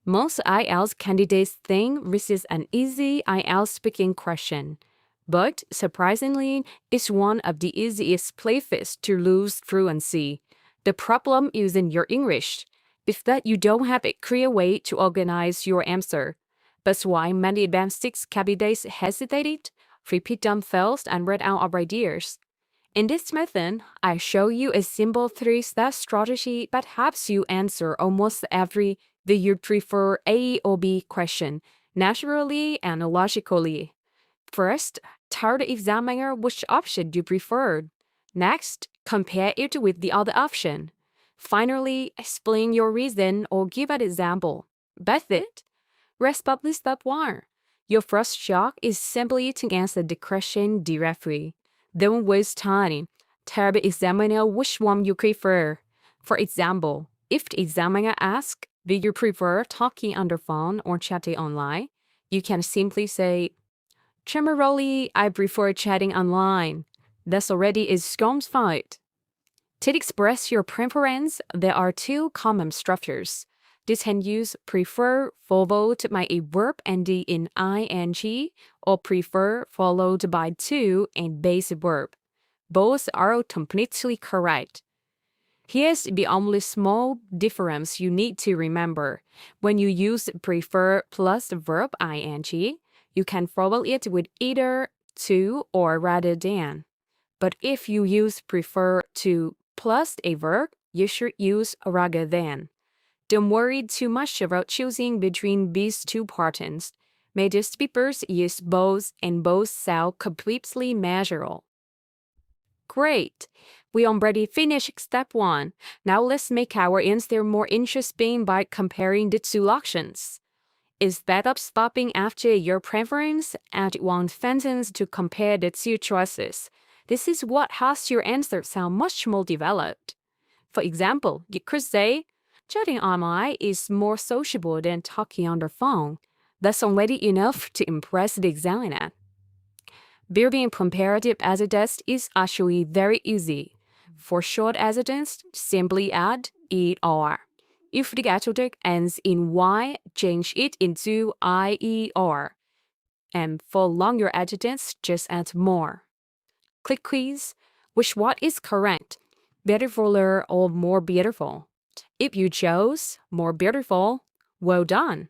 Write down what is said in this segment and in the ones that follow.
Most IELTS candidates think this is an easy IELTS speaking question. But surprisingly, it's one of the easiest places to lose fluency. The problem isn't your English. It's that you don't have a clear way to organize your answer. That's why many advanced candidates hesitated, repeat dumb fails, and read out of ideas. In this method, I show you a simple 3-step strategy that helps you answer almost every "do you prefer A or B" question naturally and logically. First, tell the examiner which option you preferred. Next, compare it with the other option. Finally, explain your reason or give an example. That's it. Rest up this step 1. Your first job is simply to answer the question directly. Don't waste time. Tell the examiner which one you prefer. For example, if the examiner asks, "Do you prefer talking on the phone or chatting online?" you can simply say, "Generally, I prefer chatting online." That's already a strong fight. To express your preference, there are 2 common structures. This can use prefer followed by a verb ending in ing or prefer followed by to a base verb. Both are completely correct. Here's the only small difference you need to remember. When you use prefer plus the verb ing, you can follow it with either to or rather than. But if you use prefer to plus a verb, you should use rather than. Don't worry too much about choosing between these 2 patterns. Major speakers use both and both sound completely natural. Great! We already finished step 1. Now let's make our answer more interesting by comparing the 2 options. Instead of stopping after your preference, add one sentence to compare the 2 choices. This is what helps your answer sound much more developed. For example, you could say, "Chatting online is more sociable than talking on the phone." That's already enough to impress the examiner. Building comparative adjectives is actually very easy. For short adjectives, simply add -er. If the adjective ends in y, change it into -ier. And for longer adjectives, just add more. Click quiz. Which one is correct? Beautifuler or more beautiful? If you chose more beautiful, well done.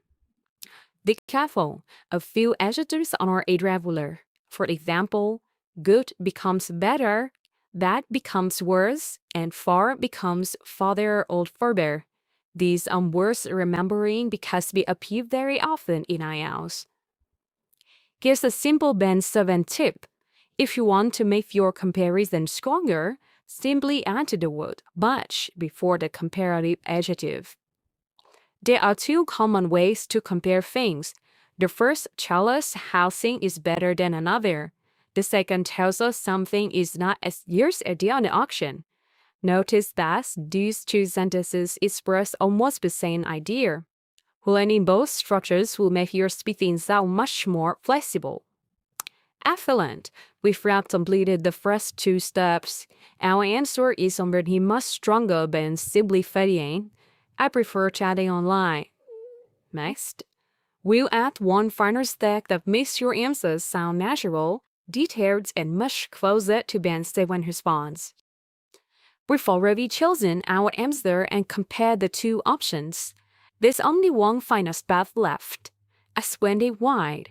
Be careful. A few adjectives are irregular. For example, good becomes better, bad becomes worse, and far becomes farther or further. These are worth remembering because they appear very often in IELTS. Here's a simple Band 7 tip. If you want to make your comparison stronger, simply add the word much before the comparative adjective. There are 2 common ways to compare things. The first tells us how thing is better than another. The second tells us something is not as good as the other option. Notice that these 2 sentences express almost the same idea. Learning both structures will make your speaking sound much more flexible. Excellent! We've now completed the first 2 steps. Our answer is already much stronger than simply saying, "I prefer chatting online." Next, we'll add one final step that makes your answers sound natural, detailed, and much closer to Band 7 response. We've already chosen our answer and compared the 2 options. There's only one final step left. Explain it why.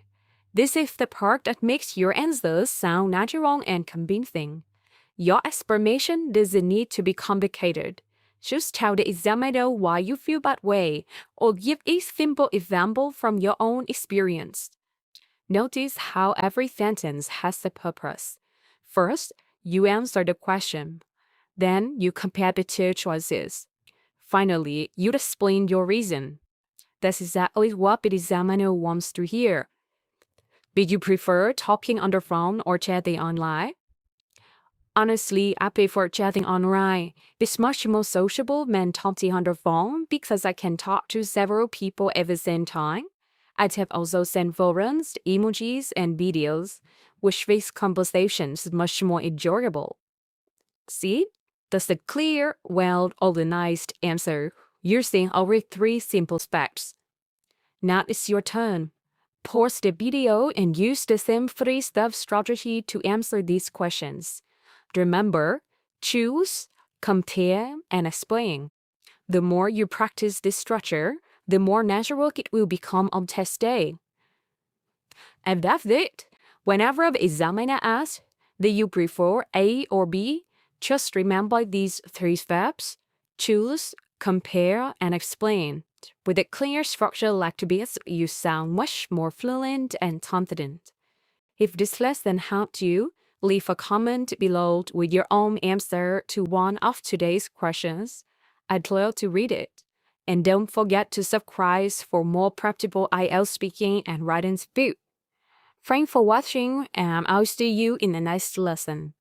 This is the part that makes your answers sound natural and convincing. Your explanation doesn't need to be complicated. Just tell the examiner why you feel that way, or give a simple example from your own experience. Notice how every sentence has a purpose. First, you answer the question. Then, you compare the 2 choices. Finally, you explain your reason. That's exactly what the examiner wants to hear. Did you prefer talking on the phone or chatting online? Honestly, I prefer chatting online. It's much more sociable than talking on the phone because I can talk to several people at the same time. I have also sent photos, emojis, and videos, which makes conversations much more enjoyable. See? That's a clear, well-organized answer using our 3 simple steps. Now it's your turn. Pause the video and use the same 3-step strategy to answer these questions. Remember, choose, compare, and explain. The more you practice this structure, the more natural it will become on test day. And that's it. Whenever the examiner asks, do you prefer A or B? Just remember these 3 steps: choose, compare, and explain. With a clear structure like this, you sound much more fluent and confident. If this lesson helped you, leave a comment below with your own answer to one of today's questions. I'd love to read it. And don't forget to subscribe for more practical IELTS speaking and writing tips. Thanks for watching, and I'll see you in the next lesson.